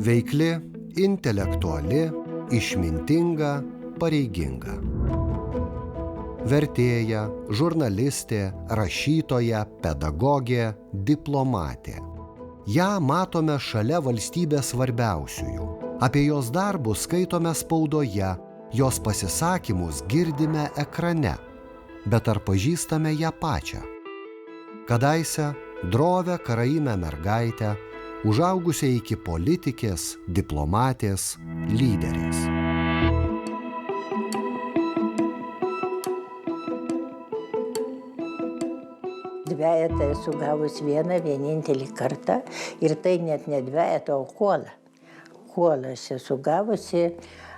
Veikli, intelektuali, išmintinga, pareiginga. Vertėja, žurnalistė, rašytoja, pedagogė, diplomatė. Ja matome šalia valstybės svarbiausiųjų. Apie jos darbus skaitome spaudoje, jos pasisakymus girdime ekrane. Bet ar pažįstame ją pačią? Kadaise drovę karaimę mergaitę, užaugusią iki politikės, diplomatės, lyderės. Dvejetą esu gavus vienintelį kartą ir tai net ne dvejetą, o kuolą. Kuolą aš esu gavusi,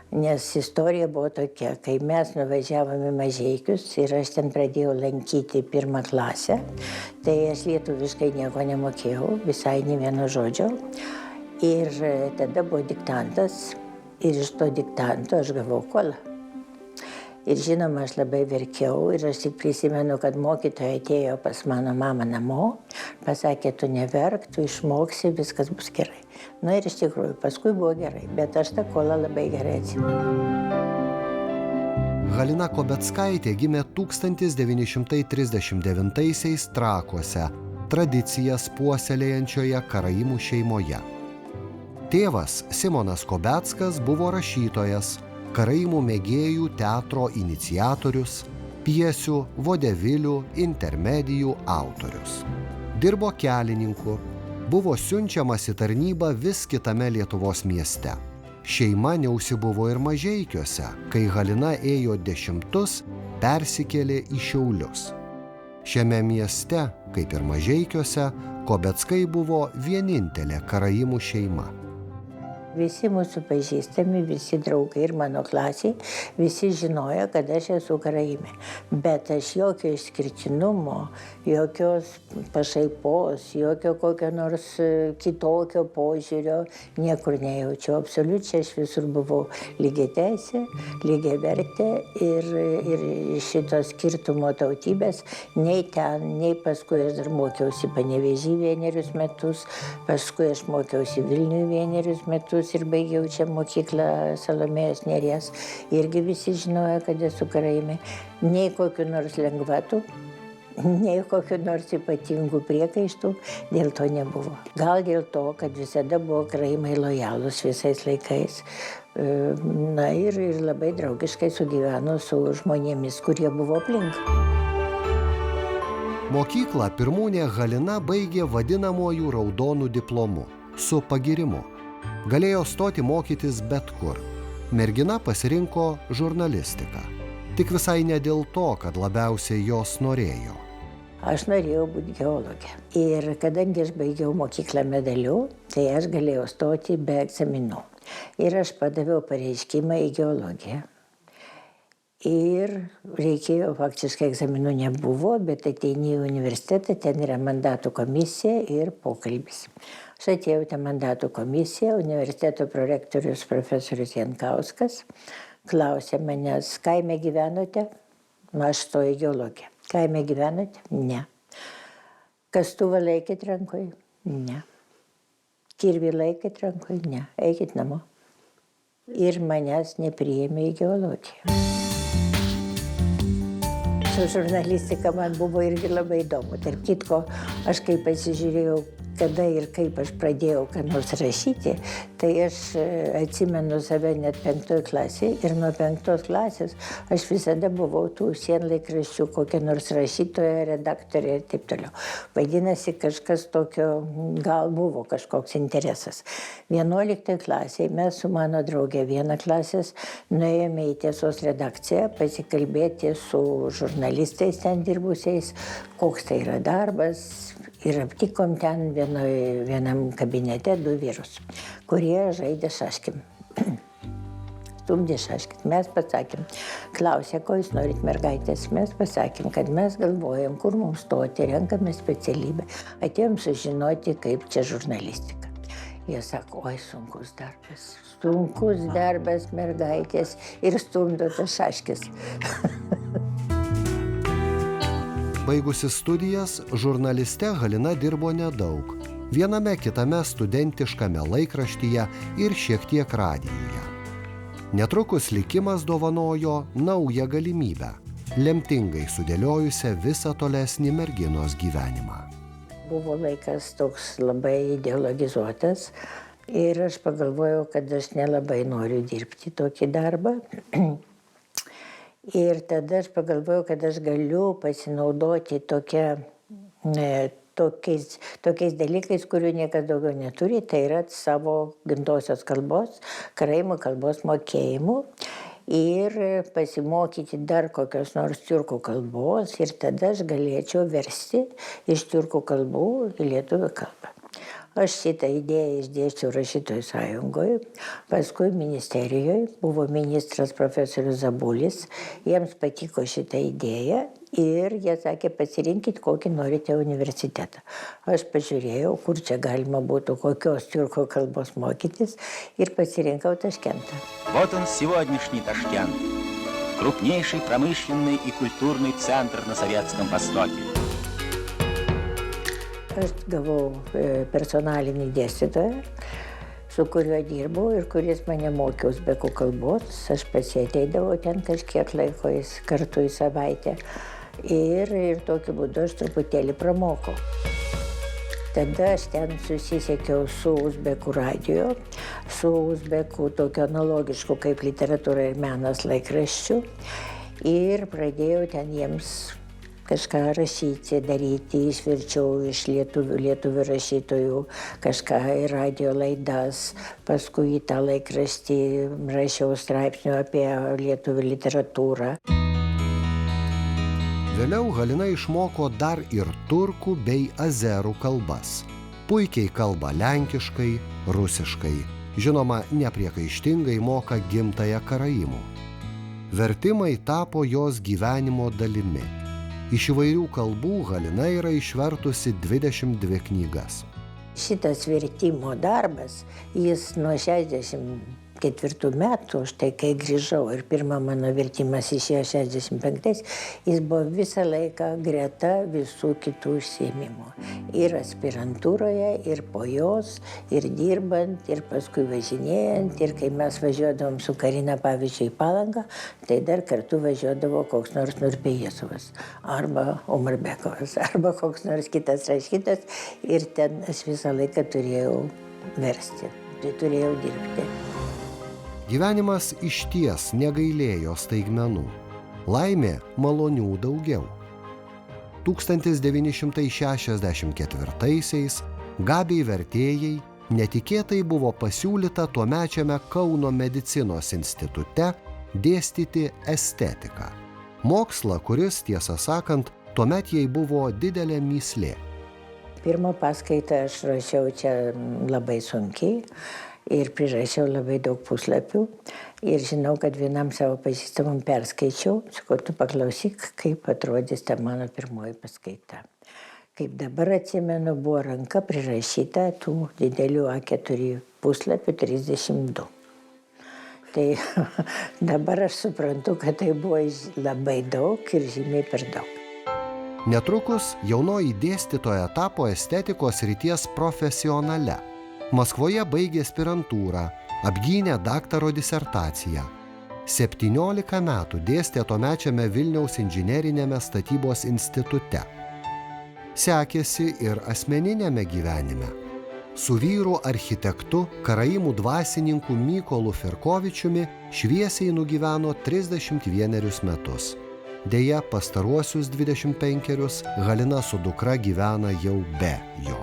nes istorija buvo tokia, kai mes nuvažiavome Mažeikius ir aš ten pradėjau lankyti 1 klasę, tai aš lietuviškai nieko nemokėjau, visai nė vieno žodžio. Ir tada buvo diktantas ir iš to diktanto aš gavau kuolą. Ir žinoma, aš labai verkiau ir aš tik prisimenu, kad mokytoja atėjo pas mano mamą namo, pasakė, tu neverk, tu išmoksi, viskas bus gerai. Na ir iš tikrųjų, paskui buvo gerai, bet aš tą kuolą labai gerai atsimenu. Halina Kobeckaitė gimė 1939 Trakuose, tradicijas puoselėjančioje karaimų šeimoje. Tėvas Simonas Kobeckas buvo rašytojas, karaimų mėgėjų teatro iniciatorius, pjesių, vodevilių, intermedijų autorius. Dirbo kelininku, buvo siunčiamas į tarnybą vis kitame Lietuvos mieste. Šeima neužsibuvo ir Mažeikiuose, kai Halina ėjo 10, persikėlė į Šiaulius. Šiame mieste, kaip ir Mažeikiuose, Kobeckai buvo vienintelė karaimų šeima. Visi mūsų pažįstami, visi draugai ir mano klasiai, visi žinojo, kad aš esu karaimė. Bet aš jokio išskirtinumo, jokios pašaipos, jokio kokio nors kitokio požiūrio niekur nejaučiau. Absoliučiai aš visur buvau lygiateisė, lygiavertė ir šito skirtumo tautybės nei ten, nei paskui aš dar mokiausi Panevėžy 1 metus, paskui aš mokiausi Vilniuj 1 metus ir baigiau čia mokyklą Salomėjos Nėries. Irgi visi žinojo, kad esu karaimė. Nei kokių nors lengvatų, nei kokių nors ypatingų priekaištų dėl to nebuvo. Gal dėl to, kad visada buvo karaimai lojalūs visais laikais. Na ir labai draugiškai sugyveno su žmonėmis, kurie buvo aplink. Mokyklą pirmūnė Halina baigė vadinamojų raudonų diplomu, su pagirimu. Galėjo stoti mokytis bet kur. Mergina pasirinko žurnalistiką. Tik visai ne dėl to, kad labiausiai jos norėjo. Aš norėjau būti geologė. Ir kadangi aš baigiau mokyklą medaliu, tai aš galėjau stoti be egzaminų. Ir aš padaviau pareiškimą į geologiją. Ir reikėjo, faktiškai egzaminų nebuvo, bet ateini į universitetą, ten yra mandatų komisija ir pokalbis. Aš atėjau į tą mandatų komisiją, universiteto prorektorius profesorius Jankauskas klausė manęs, kaime gyvenote? Aš stoju į geologiją. Kaime gyvenote? Ne. Kastuvą laikėt rankoje? Ne. Kirvį laikėt rankoje? Ne. Eikit namo. Ir manęs nepriėmė į geologiją. Su žurnalistika man buvo irgi labai įdomu. Tarp kitko, aš kai pasižiūrėjau, kada ir kaip aš pradėjau ką nors rašyti, tai aš atsimenu save net 5 klasėje ir nuo 5 klasės aš visada buvau tų sienlaikraščių kokia nors rašytoja, redaktorė ir taip toliau. Vadinasi, kažkas tokio, gal buvo kažkoks interesas. 11 klasėje mes su mano draugė 1 klasės nuėjome į Tiesos redakciją pasikalbėti su žurnalistais ten dirbusiais, koks tai yra darbas. Ir aptikom ten vienam kabinete 2 vyrus, kurie žaidė šaškim. Stumdė šaškis. Mes pasakėm, klausė, ko jūs norit mergaitės. Mes pasakėm, kad mes galvojam, kur mums stoti, renkame specialybę. Atėjom sužinoti, kaip čia žurnalistika. Jie sako, oi, sunkus darbas. Sunkus darbas mergaitės ir stumdo tas šaškis. Baigusi studijas, žurnaliste Halina dirbo nedaug. viename kitame studentiškame laikraštyje ir šiek tiek radijuje. Netrukus likimas dovanojo naują galimybę, lemtingai sudėliojusią visą tolesnį merginos gyvenimą. Buvo laikas toks labai ideologizuotas ir aš pagalvojau, kad aš nelabai noriu dirbti tokį darbą. Ir tada aš pagalvojau, kad aš galiu pasinaudoti tokiais dalykais, kurių niekas daugiau neturi, tai yra savo gimtosios kalbos, karaimų kalbos mokėjimu ir pasimokyti dar kokios nors tiurkų kalbos ir tada aš galėčiau versti iš tiurkų kalbų į lietuvių kalbą. Aš šitą idėją išdėsčiau Rašytojų sąjungoje, paskui ministerijoje buvo ministras profesorius Zabulis, jiems patiko šitą idėją ir jie sakė, pasirinkit, kokį norite universitetą. Aš pažiūrėjau, kur čia galima būtų kokios tiurkų kalbos mokytis ir pasirinkau Tašкентą. Вот он, сегодняшний Ташкент, крупнейший промышленный и культурный центр на Советском Востоке. Aš gavau personalinį dėstytoją, su kuriuo dirbau ir kuris mane mokė uzbekų kalbos. Aš pasėteidavau ten kažkiek laiko kartu į savaitę ir tokiu būdu aš truputėlį pramokau. Tada aš ten susisiekiau su uzbekų radijo, su uzbekų tokio analogišku kaip literatūra ir menas laikraščiu ir pradėjau ten jiems kažką rašyti, daryti, išverčiau iš lietuvių rašytojų kažką į radijo laidas, paskui į tą laikraštį rašiau straipsnių apie lietuvių literatūrą. Vėliau Halina išmoko dar ir turkų bei azerų kalbas. Puikiai kalba lenkiškai, rusiškai. Žinoma, nepriekaištingai moka gimtąją karaimų. Vertimai tapo jos gyvenimo dalimi. Iš įvairių kalbų Halina yra išvertusi 22 knygas. Šitas vertimo darbas, jis nuo 64 metų, štai kai grįžau ir pirmą mano vertimas išėjo 65, jis buvo visą laiką greta visų kitų užsiėmimų. Ir aspirantūroje, ir po jos, ir dirbant, ir paskui važinėjant, ir kai mes važiuodavom su Karina, pavyzdžiui, į Palangą, tai dar kartu važiuodavo koks nors Nurpejėsovas, arba Umarbekovas, arba koks nors kitas rašytas, ir ten aš visą laiką turėjau versti, tai turėjau dirbti. Gyvenimas išties negailėjo staigmenų. Laimė malonių daugiau. 1964-aisiais gabiai vertėjai netikėtai buvo pasiūlyta tuomečiame Kauno medicinos institute dėstyti estetiką. Mokslą, kuris, tiesą sakant, tuomet jai buvo didelė mįslė. Pirmą paskaitą aš rašiau čia labai sunkiai. Ir prirašiau labai daug puslapių. Ir žinau, kad vienam savo pažįstamam perskaičiau. Sakau, tu paklausyk, kaip atrodys ta mano pirmoji paskaita. Kaip dabar atsimenu, buvo ranka prirašyta tų didelių A4 puslapių 32. Tai dabar aš suprantu, kad tai buvo labai daug ir žymiai per daug. Netrukus jaunoji dėstytoja tapo estetikos srities profesionale. Maskvoje baigė aspirantūrą, apgynė daktaro disertaciją. 17 metų dėstė tuomečiame Vilniaus inžinerinėme statybos institute. Sekėsi ir asmeniniame gyvenime. Su vyru architektu, karaimų dvasininku Mykolu Firkovičiumi šviesiai nugyveno 31 metus. Deja, pastaruosius 25 Halina su dukra gyvena jau be jo.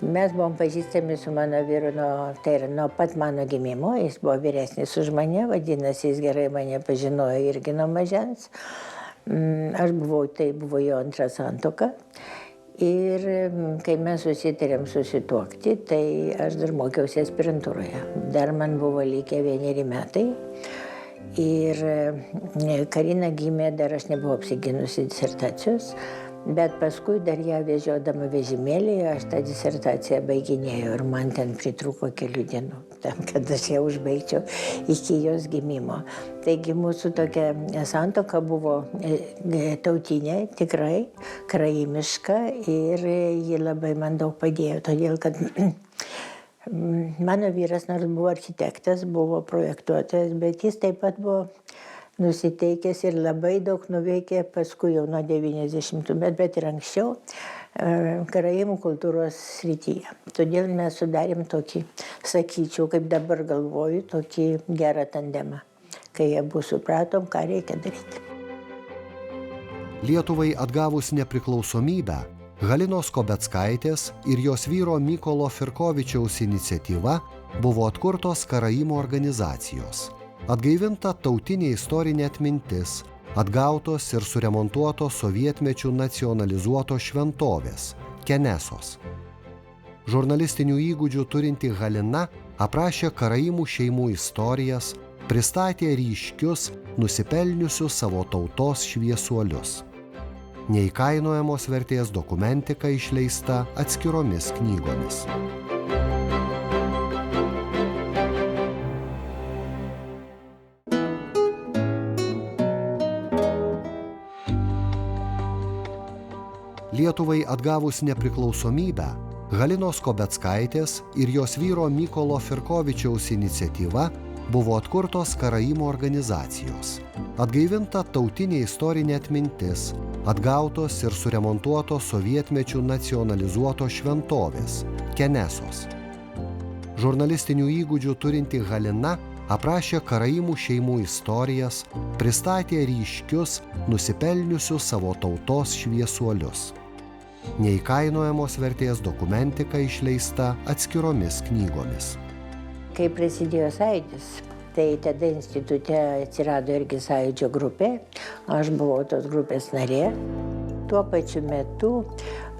Mes buvom pažįstami su mano vyru nuo pat mano gimimo, jis buvo vyresnis už mane, vadinasi, jis gerai mane pažinojo irgi nuo mažens. Tai buvo jo antra santuoka. Ir kai mes susitarėm susituokti, tai aš dar mokiausi aspirantūroje. Dar man buvo likę 1 metai. Ir Karina gimė, dar aš nebuvau apsigynusi disertacijos. Bet paskui dar ją vežiodama vežimėlėje, aš tą disertaciją baiginėjau ir man ten pritrūko kelių dienų, tam, kad aš ją užbaigčiau iki jos gimimo. Taigi mūsų tokia santuoka buvo tautinė, tikrai, karaimiška ir ji labai man daug padėjo, todėl kad mano vyras nors buvo architektas, buvo projektuotojas, bet jis taip pat buvo nusiteikęs ir labai daug nuveikė paskui jau nuo 90-ų, bet ir anksčiau karaimų kultūros srityje. Todėl mes sudarėm tokį, sakyčiau, kaip dabar galvoju, tokį gerą tandemą, kai abu supratom, ką reikia daryti. Lietuvai atgavus nepriklausomybę, Halinos Kobeckaitės ir jos vyro Mykolo Firkovičiaus iniciatyva buvo atkurtos karaimų organizacijos. Atgaivinta tautinė istorinė atmintis, atgautos ir suremontuotos sovietmečių nacionalizuotos šventovės – Kenesos. Žurnalistinių įgūdžių turinti Halina aprašė karaimų šeimų istorijas, pristatė ryškius, nusipelniusius savo tautos šviesuolius. Neįkainojamos vertės dokumentika išleista atskiromis knygomis. Lietuvai atgavus nepriklausomybę, Halinos Kobeckaitės ir jos vyro Mykolo Firkovičiaus iniciatyva buvo atkurtos karaimų organizacijos. Atgaivinta tautinė istorinė atmintis, atgautos ir suremontuotos sovietmečių nacionalizuotos šventovės – Kenesos. Žurnalistinių įgūdžių turinti Halina aprašė karaimų šeimų istorijas, pristatė ryškius, nusipelniusius savo tautos šviesuolius. Neįkainojamos vertės dokumentika išleista atskiromis knygomis. Kai prasidėjo sąjūdis, tai tada institute atsirado irgi sąjūdžio grupė, aš buvau tos grupės narė. Tuo pačiu metu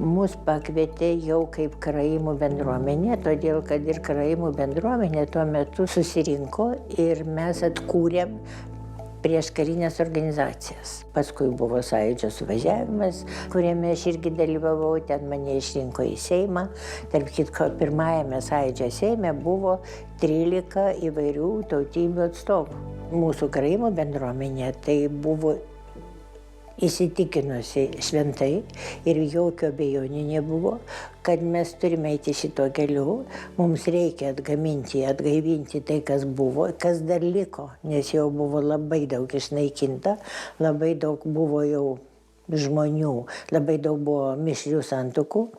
mus pakvietė jau kaip karaimų bendruomenė, todėl kad ir karaimų bendruomenė tuo metu susirinko ir mes atkūrėm prieš karinės organizacijas. Paskui buvo sąjūdžio suvažiavimas, kuriame aš irgi dalyvavau, ten mane išrinko į Seimą. Tarp kitko, pirmajame sąjūdžio Seime buvo 13 įvairių tautybių atstovų. Mūsų karaimų bendruomenė tai buvo įsitikinusi šventai ir jokio abejonių nebuvo, kad mes turime eiti šito keliu, mums reikia atgaivinti tai, kas buvo, kas dar liko, nes jau buvo labai daug išnaikinta, labai daug buvo jau žmonių, labai daug buvo mišrių santuokų.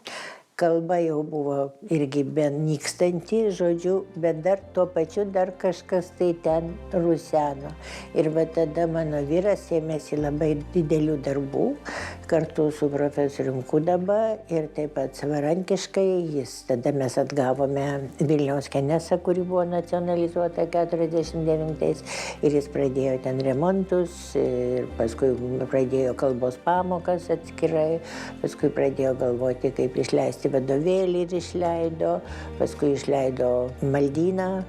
Kalba jau buvo irgi nykstanti, žodžiu, bet dar tuo pačiu dar kažkas tai ten ruseno. Ir va tada mano vyras ėmėsi labai didelių darbų kartu su profesorium Kudaba ir taip pat savarankiškai. Tada mes atgavome Vilniaus Kenesą, kuri buvo nacionalizuota 49-ais ir jis pradėjo ten remontus ir paskui pradėjo kalbos pamokas atskirai, paskui pradėjo galvoti, kaip išleisti vadovėlį ir išleido, paskui išleido maldyną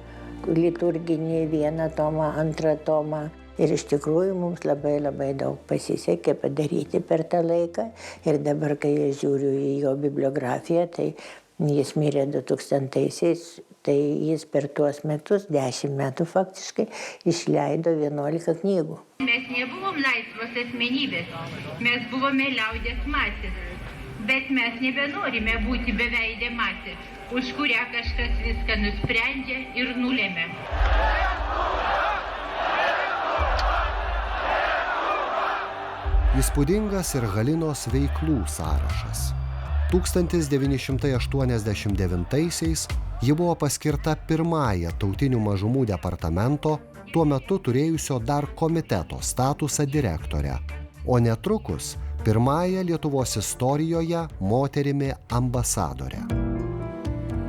liturginį, 1 tomą, 2 tomą. Ir iš tikrųjų mums labai daug pasisekė padaryti per tą laiką. Ir dabar, kai aš žiūriu į jo bibliografiją, tai jis mirė 2000-aisiais, tai jis per tuos metus, 10 metų faktiškai, išleido 11 knygų. Mes nebuvom laisvos asmenybės, mes buvome liaudės masės. Bet mes nebenorime būti beveidė masė, už kurią kažkas viską nusprendžia ir nulėmė. Įspūdingas ir Halinos veiklų sąrašas. 1989-aisiais ji buvo paskirta pirmąja tautinių mažumų departamento, tuo metu turėjusio dar komiteto statusą direktorę, o netrukus pirmąja Lietuvos istorijoje moterimi ambasadorė.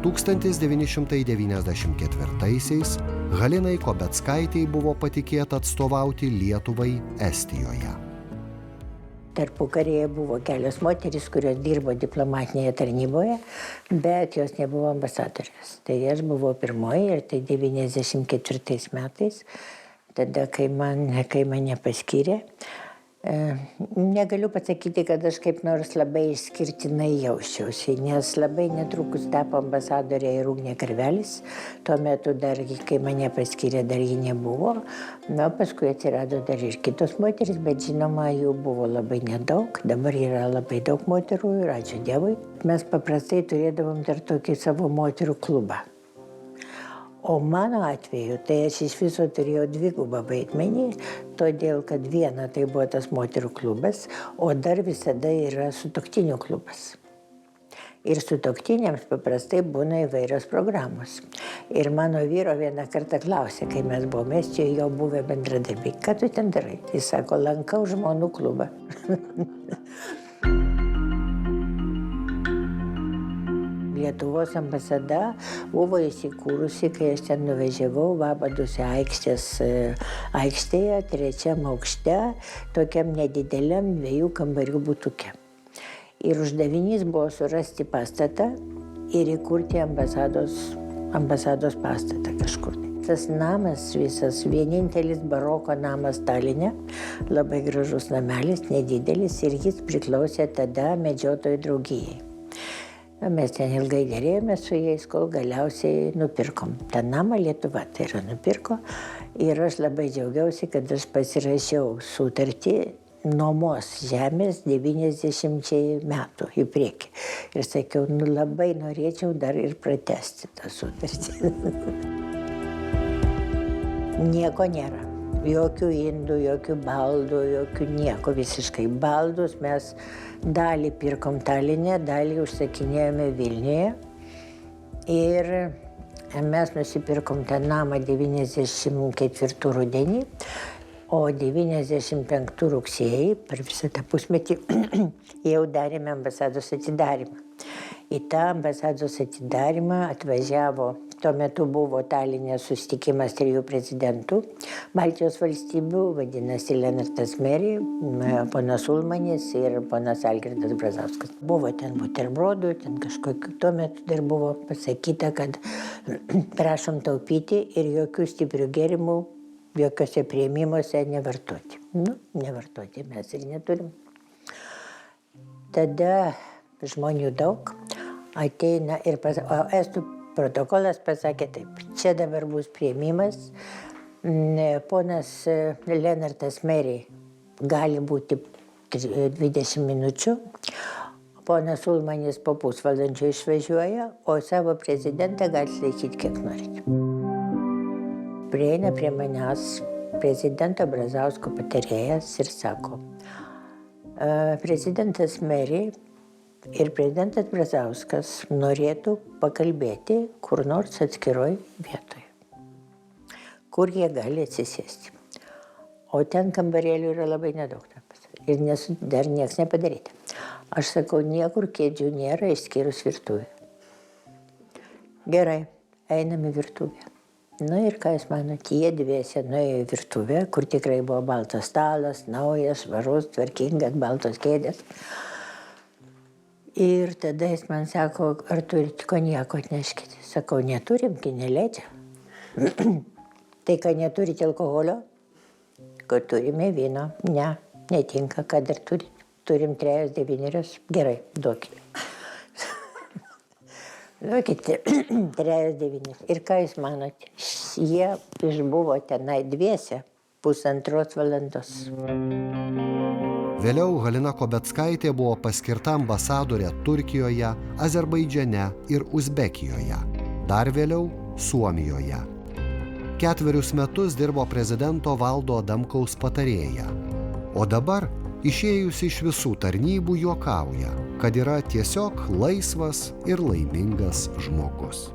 1994-aisiais Halinai Kobeckaitei buvo patikėta atstovauti Lietuvai Estijoje. Tarpukaryje buvo kelios moterys, kurios dirbo diplomatinėje tarnyboje, bet jos nebuvo ambasadorės. Tai aš buvau pirmoji ir tai 94 metais, tada, kai mane paskyrė. Negaliu pasakyti, kad aš kaip nors labai išskirtinai jausčiausi, nes labai netrukus tapo ambasadorė ir Ugnė Karvelis. Tuo metu dar, kai mane paskyrė, dar ji nebuvo. Na, paskui atsirado dar ir kitos moteris, bet žinoma, jų buvo labai nedaug. Dabar yra labai daug moterų ir ačiū Dievui. Mes paprastai turėdavom dar tokį savo moterų klubą. O mano atveju, tai aš iš viso turėjau dvigubą vaidmenį, todėl kad viena tai buvo tas moterų klubas, o dar visada yra sutuoktinių klubas. Ir sutuoktiniams paprastai būna įvairios programos. Ir mano vyro vieną kartą klausė, kai mes buvome Estijoje, jo buvę bendradarbiai, ką tu ten darai? Jis sako, lankau žmonų klubą. Lietuvos ambasada buvo įsikūrusi, kai aš ten nuvažiavau, Vabaduose aikštėje, 3 aukšte, tokiam nedideliam 2 kambarių butuke. Ir uždavinys buvo surasti pastatą ir įkurti ambasados pastatą kažkur. Tas namas visas, vienintelis baroko namas Taline, labai gražus namelis, nedidelis, ir jis priklausė tada medžiotojų draugijai. Mes ten ilgai dėrėjomės su jais, kol galiausiai nupirkom. Ta namą Lietuva tai yra nupirko ir aš labai džiaugiausi, kad aš pasirašiau sutartį nuomos žemės 90 metų į priekį. Ir sakiau, labai norėčiau dar ir pratęsti tą sutartį. Nieko nėra. Jokių indų, jokių baldų, jokių nieko visiškai. Baldus mes dalį pirkom Taline, dalį užsakinėjome Vilniuje. Ir mes nusipirkom tą namą 94 rudenį, o 95 rugsėjį, per visą tą pusmetį, jau darėme ambasados atidarymą. Į tą ambasados atidarymą atvažiavo, tuo metu buvo Taline susitikimas 3 prezidentų Baltijos valstybių, vadinasi Lenartas Meri, ponas Ulmanis ir ponas Algirdas Brazauskas. Buvo ten buterbrodų, ten kažkokiu, tuo metu dar buvo pasakyta, kad prašom taupyti ir jokių stiprių gėrimų, jokiuose priėmimuose nevartoti. Nevartoti mes ir neturim. Tada žmonių daug ateina ir estų protokolas pasakė taip, čia dabar bus priėmimas, ponas Lenartas Meri gali būti 20 minučių, ponas Ulmanis po pusvalandžio išvažiuoja, o savo prezidentą gali laikyti kiek norite. Prieina prie manęs prezidento Brazausko patarėjas ir sako, prezidentas Meri ir prezidentas Brazauskas norėtų pakalbėti kur nors atskiroj vietoje, kur jie gali atsisėsti. O ten kambarėlių yra labai nedaug. Ir dar nieks nepadaryta. Aš sakau, niekur kėdžių nėra išskyrus virtuvę. Gerai, einam į virtuvę. Na ir ką jūs manote, jie dviese nuėjo į virtuvę, kur tikrai buvo baltas stalas, naujas, švarus, tvarkingas, baltos kėdės. Ir tada jis man sako, ar turit konjako atneškit? Sakau, neturim, kai neleidžia. Tai, ką neturit alkoholio? Kad turime vyno. Ne, netinka, kad dar turit. Turim 3-9. Gerai, duokite. Duokite 3-9. Ir ką jūs manote? Jie išbuvo tenai dviese 1,5 valandos. Vėliau Halina Kobeckaitė buvo paskirta ambasadorė Turkijoje, Azerbaidžane ir Uzbekijoje. Dar vėliau Suomijoje. 4 metus dirbo prezidento Valdo Adamkaus patarėja. O dabar, išėjusi iš visų tarnybų, juokauja, kad yra tiesiog laisvas ir laimingas žmogus.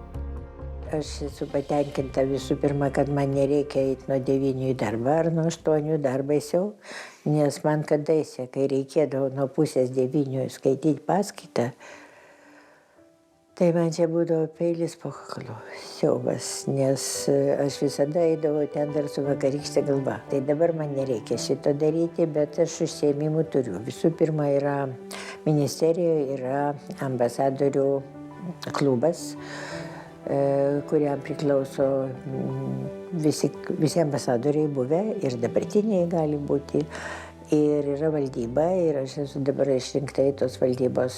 Aš esu patenkinta visų pirma, kad man nereikia eiti nuo 9 į darbą ar nuo 8 dar baisiau, nes man kadaise, kai reikėdavo nuo 8:30 skaityti paskaitą, tai man čia būdavo peilis po kaklu, siaubas, nes aš visada eidavau ten dar su vakarykšte galva. Tai dabar man nereikia šito daryti, bet aš užsiėmimų turiu. Visų pirma, yra ministerijoje yra ambasadorių klubas, kuriam priklauso visi ambasadoriai buvę ir dabartiniai gali būti. Ir yra valdyba ir aš esu dabar išrinkta į tos valdybos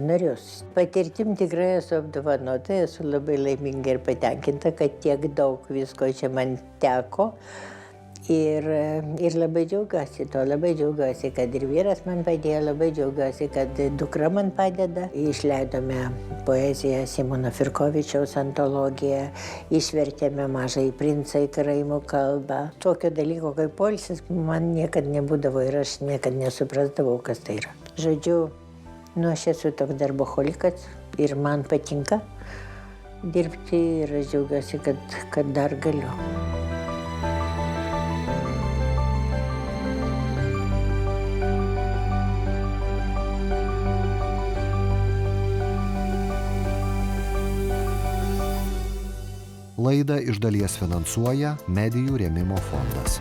narius. Patirtim tikrai esu apdovanota, esu labai laiminga ir patenkinta, kad tiek daug visko čia man teko. Ir labai džiaugiuosi to, labai džiaugiuosi, kad ir vyras man padėjo, labai džiaugiuosi, kad dukra man padeda. Išleidome poeziją Simono Firkovičiaus antologiją, išvertėme Mažąjį princą į karaimų kalbą. Tokio dalyko kaip poilsis man niekad nebūdavo ir aš niekad nesuprasdavau, kas tai yra. Žodžiu, aš esu toks darboholikas ir man patinka dirbti ir aš džiaugiuosi, kad dar galiu. Laidą iš dalies finansuoja Medijų rėmimo fondas.